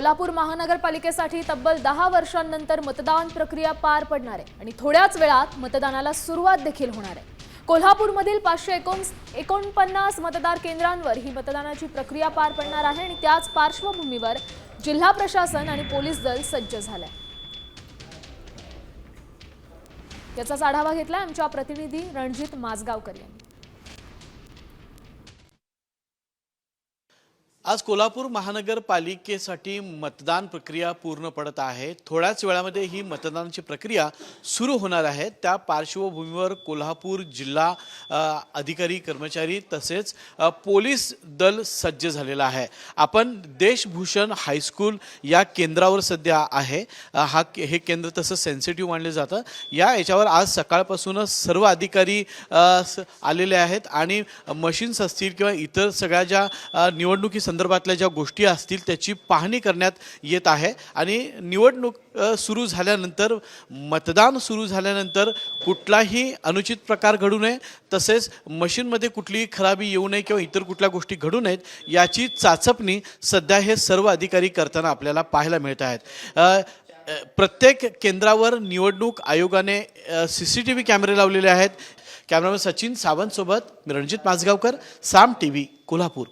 कोल्हापूर महानगरपालिकेसाठी तब्बल 10 वर्षांनंतर मतदान प्रक्रिया पार पडणार आहे आणि थोड्याच वेळात मतदानाला सुरुवात देखील होणार आहे। कोल्हापूरमधील 549 मतदार केंद्रांवर ही मतदानाची प्रक्रिया पार पडणार आहे आणि त्याच पार्श्वभूमीवर जिल्हा प्रशासन आणि पोलीस दल सज्ज झाले आहे। याचा आढावा घेतला आमच्या प्रतिनिधी रणजित माजगावकर यांनी। आज कोल्हापूर महानगरपालिकेसाठी मतदान प्रक्रिया पूर्ण पडत आहे। थोड्याच वेळामध्ये ही मतदानाची प्रक्रिया सुरू होणार आहे। त्या पार्श्वभूमीवर कोल्हापूर जिल्हा अधिकारी कर्मचारी तसेच पोलीस दल सज्ज झालेला आहे। आपण देशभूषण हायस्कूल या केंद्रावर सध्या आहे। हे केंद्र तसं सेन्सिटिव्ह मानले जातं। याच्यावर आज सकाळपासूनच सर्व अधिकारी आलेले आहेत आणि मशीन्स असतील किंवा इतर सगळ्या ज्या निवडणुकी संदर्भातल्या ज्या गोष्टी असतील त्याची पाहणी करण्यात येत आहे आणि निवडणूक सुरू झाल्यानंतर मतदान सुरू झाल्यानंतर कुठलाही अनुचित प्रकार घडू नये तसेच मशीनमध्ये कुठलीही खराबी येऊ नये किंवा इतर कुठल्या गोष्टी घडू नयेत याची चाचपणी सध्या हे सर्व अधिकारी करताना आपल्याला पाहायला मिळत आहेत। प्रत्येक केंद्रावर निवडणूक आयोगाने CCTV कॅमेरे लावलेले आहेत। कॅमेरामॅन सचिन सावंत सोबत रणजित माजगावकर, साम TV, कोल्हापूर।